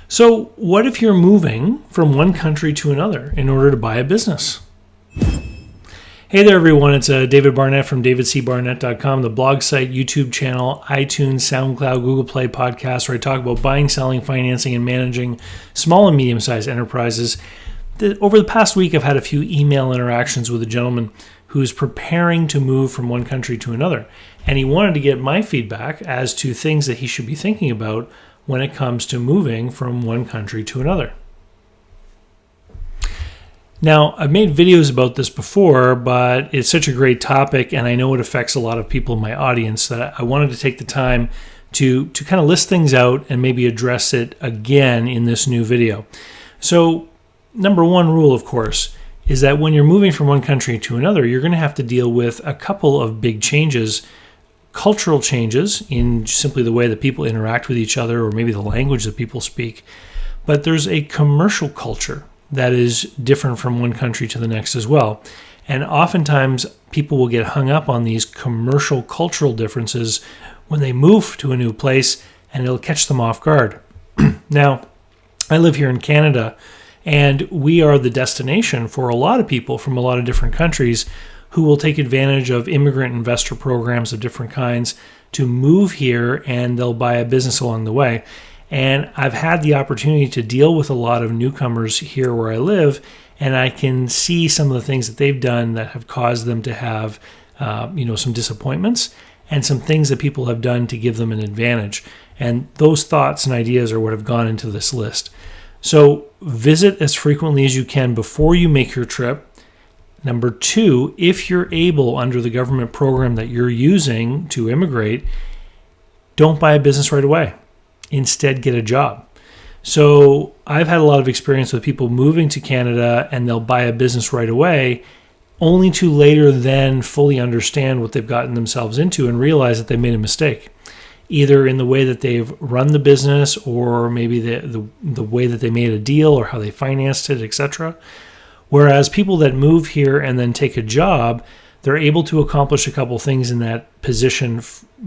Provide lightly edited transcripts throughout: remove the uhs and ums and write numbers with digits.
So what if you're moving from one country to another in order to buy a business? Hey there, everyone. It's David Barnett from davidcbarnett.com, the blog site, YouTube channel, iTunes, SoundCloud, Google Play podcast, where I talk about buying, selling, financing, and managing small and medium-sized enterprises. Over the past week, I've had a few email interactions with a gentleman who's preparing to move from one country to another, and he wanted to get my feedback as to things that he should be thinking about when it comes to moving from one country to another. Now, I've made videos about this before, but it's such a great topic, and I know it affects a lot of people in my audience that I wanted to take the time to kind of list things out and maybe address it again in this new video. So, number one rule, of course, is that when you're moving from one country to another, you're going to have to deal with a couple of big changes, cultural changes in simply the way that people interact with each other or maybe the language that people speak. But there's a commercial culture that is different from one country to the next as well. And oftentimes people will get hung up on these commercial cultural differences when they move to a new place, and it'll catch them off guard. Now, I live here in Canada, and we are the destination for a lot of people from a lot of different countries who will take advantage of immigrant investor programs of different kinds to move here, and they'll buy a business along the way. And I've had the opportunity to deal with a lot of newcomers here where I live, and I can see some of the things that they've done that have caused them to have, some disappointments, and some things that people have done to give them an advantage. And those thoughts and ideas are what have gone into this list. So visit as frequently as you can before you make your trip. Number two, if you're able under the government program that you're using to immigrate, don't buy a business right away. Instead, get a job. So I've had a lot of experience with people moving to Canada and they'll buy a business right away, only to later then fully understand what they've gotten themselves into and realize that they made a mistake, either in the way that they've run the business or maybe the way that they made a deal or how they financed it, etc. Whereas people that move here and then take a job, they're able to accomplish a couple things in that position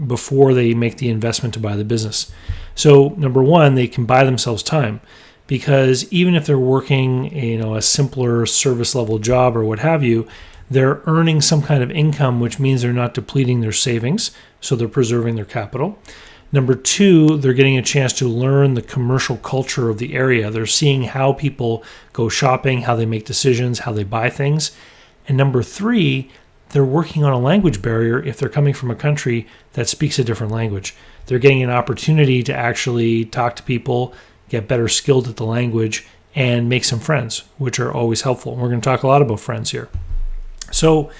before they make the investment to buy the business. So number one, they can buy themselves time, because even if they're working, a simpler service level job or what have you, they're earning some kind of income, which means they're not depleting their savings, so they're preserving their capital. Number two, they're getting a chance to learn the commercial culture of the area. They're seeing how people go shopping, how they make decisions, how they buy things. And number three, they're working on a language barrier if they're coming from a country that speaks a different language. They're getting an opportunity to actually talk to people, get better skilled at the language, and make some friends, which are always helpful. We're going to talk a lot about friends here. So,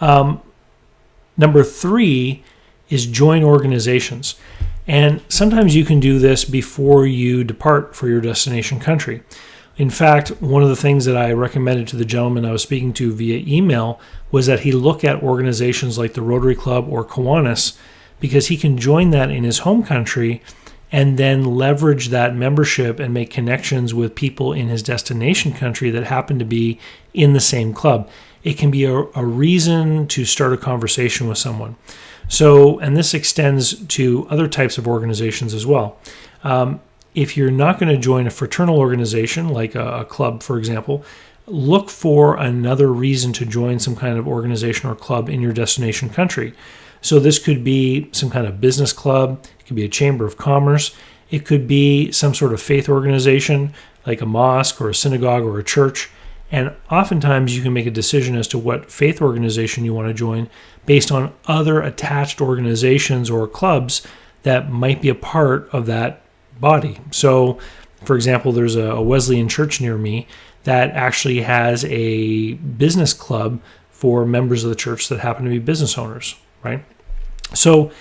number three is join organizations. And sometimes you can do this before you depart for your destination country. In fact, one of the things that I recommended to the gentleman I was speaking to via email was that he look at organizations like the Rotary Club or Kiwanis, because he can join that in his home country and then leverage that membership and make connections with people in his destination country that happen to be in the same club. It can be a reason to start a conversation with someone. So, and this extends to other types of organizations as well. If you're not going to join a fraternal organization, like a club, for example, look for another reason to join some kind of organization or club in your destination country. So this could be some kind of business club, it could be a chamber of commerce, it could be some sort of faith organization, like a mosque or a synagogue or a church. And oftentimes you can make a decision as to what faith organization you want to join based on other attached organizations or clubs that might be a part of that body. So, for example, there's a Wesleyan church near me that actually has a business club for members of the church that happen to be business owners, right? So,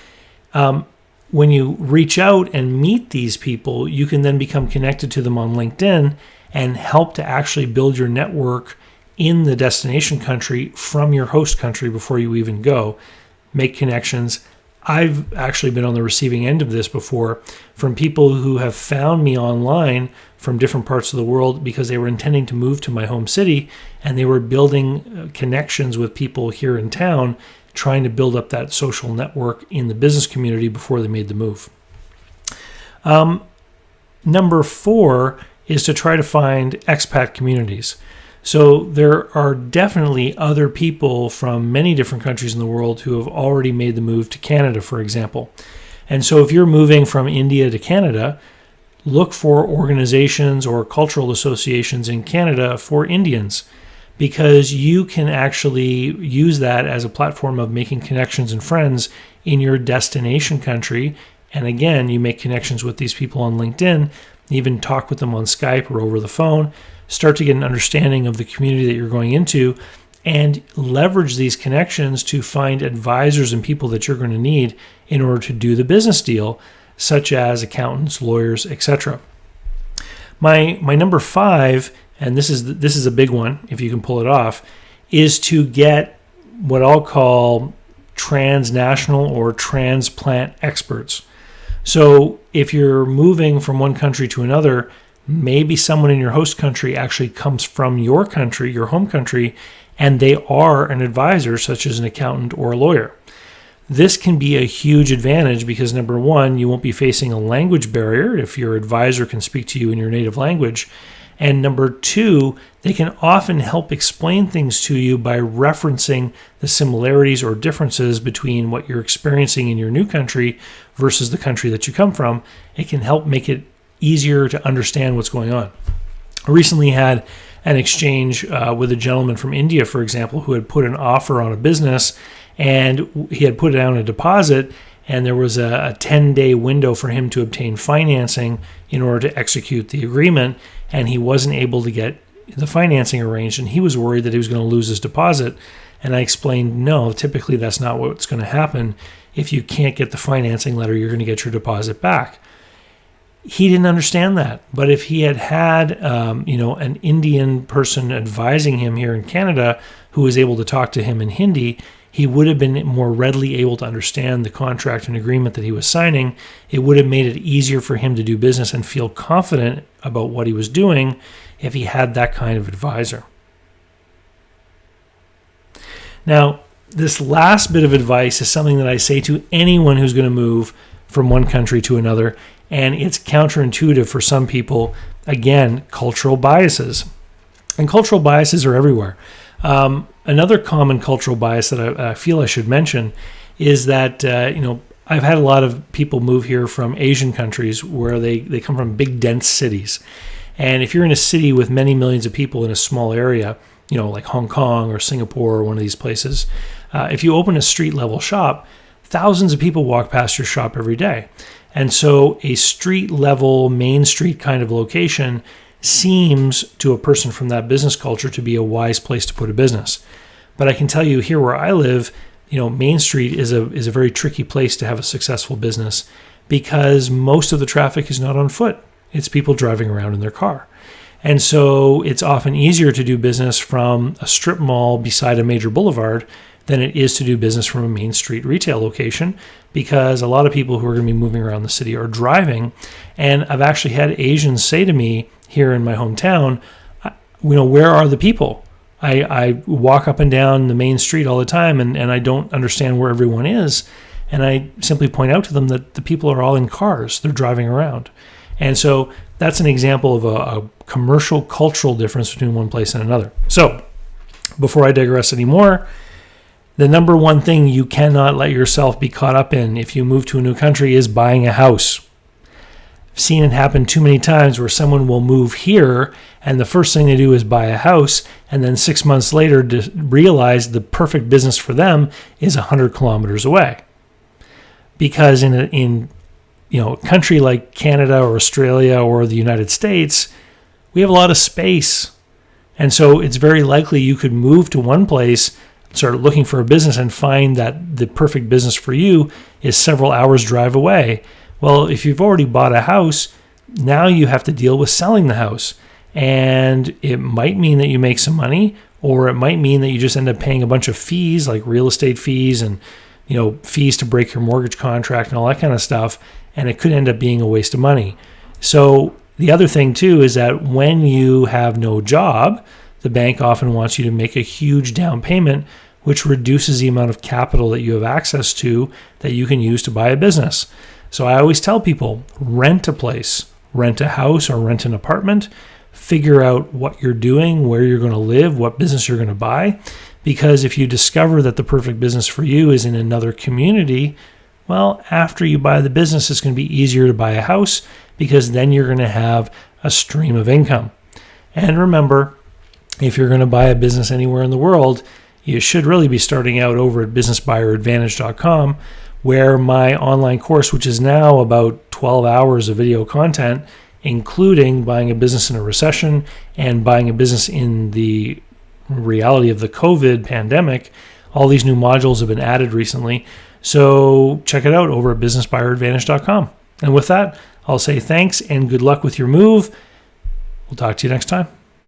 when you reach out and meet these people, you can then become connected to them on LinkedIn and help to actually build your network in the destination country from your host country before you even go. Make connections. I've actually been on the receiving end of this before from people who have found me online from different parts of the world because they were intending to move to my home city, and they were building connections with people here in town, trying to build up that social network in the business community before they made the move. number 4 is to try to find expat communities. So there are definitely other people from many different countries in the world who have already made the move to Canada, for example. And so if you're moving from India to Canada, look for organizations or cultural associations in Canada for Indians, because you can actually use that as a platform of making connections and friends in your destination country. And again, you make connections with these people on LinkedIn, even talk with them on Skype or over the phone, start to get an understanding of the community that you're going into, and leverage these connections to find advisors and people that you're going to need in order to do the business deal, such as accountants, lawyers, etc. My number 5, and this is a big one if you can pull it off, is to get what I'll call transnational or transplant experts. So if you're moving from one country to another, maybe someone in your host country actually comes from your country, your home country, and they are an advisor, such as an accountant or a lawyer. This can be a huge advantage because, number 1, you won't be facing a language barrier if your advisor can speak to you in your native language. And number 2, they can often help explain things to you by referencing the similarities or differences between what you're experiencing in your new country versus the country that you come from. It can help make it easier to understand what's going on. I recently had an exchange with a gentleman from India, for example, who had put an offer on a business, and he had put down a deposit, and there was a 10-day window for him to obtain financing in order to execute the agreement, and he wasn't able to get the financing arranged, and he was worried that he was going to lose his deposit. And I explained, no, typically that's not what's going to happen. If you can't get the financing letter, you're going to get your deposit back. He didn't understand that. But if he had an Indian person advising him here in Canada who was able to talk to him in Hindi, he would have been more readily able to understand the contract and agreement that he was signing. It would have made it easier for him to do business and feel confident about what he was doing if he had that kind of advisor. Now, this last bit of advice is something that I say to anyone who's going to move from one country to another, and it's counterintuitive for some people. Again, cultural biases. And cultural biases are everywhere. Another common cultural bias that I feel I should mention is that, I've had a lot of people move here from Asian countries where they come from big, dense cities. And if you're in a city with many millions of people in a small area, like Hong Kong or Singapore or one of these places, if you open a street-level shop, thousands of people walk past your shop every day. And so a street-level, Main Street kind of location seems to a person from that business culture to be a wise place to put a business. But I can tell you here where I live, Main Street is a very tricky place to have a successful business because most of the traffic is not on foot. It's people driving around in their car. And so it's often easier to do business from a strip mall beside a major boulevard than it is to do business from a Main Street retail location, because a lot of people who are going to be moving around the city are driving. And I've actually had Asians say to me here in my hometown, where are the people? I walk up and down the main street all the time, and I don't understand where everyone is. And I simply point out to them that the people are all in cars. They're driving around. And so that's an example of a commercial cultural difference between one place and another. So before I digress anymore, the number one thing you cannot let yourself be caught up in if you move to a new country is buying a house. I've seen it happen too many times where someone will move here and the first thing they do is buy a house, and then 6 months later to realize the perfect business for them is 100 kilometers away. Because in a country like Canada or Australia or the United States, we have a lot of space. And so it's very likely you could move to one place, start looking for a business, and find that the perfect business for you is several hours drive away. Well, if you've already bought a house, now you have to deal with selling the house. And it might mean that you make some money, or it might mean that you just end up paying a bunch of fees, like real estate fees and fees to break your mortgage contract and all that kind of stuff. And it could end up being a waste of money. So the other thing too is that when you have no job, the bank often wants you to make a huge down payment, which reduces the amount of capital that you have access to that you can use to buy a business. So I always tell people, rent a place, rent a house or rent an apartment. Figure out what you're doing, where you're going to live, what business you're going to buy. Because if you discover that the perfect business for you is in another community, well, after you buy the business, it's going to be easier to buy a house because then you're going to have a stream of income. And remember, if you're going to buy a business anywhere in the world, you should really be starting out over at businessbuyeradvantage.com, where my online course, which is now about 12 hours of video content, including buying a business in a recession and buying a business in the reality of the COVID pandemic. All these new modules have been added recently. So check it out over at businessbuyeradvantage.com. And with that, I'll say thanks and good luck with your move. We'll talk to you next time.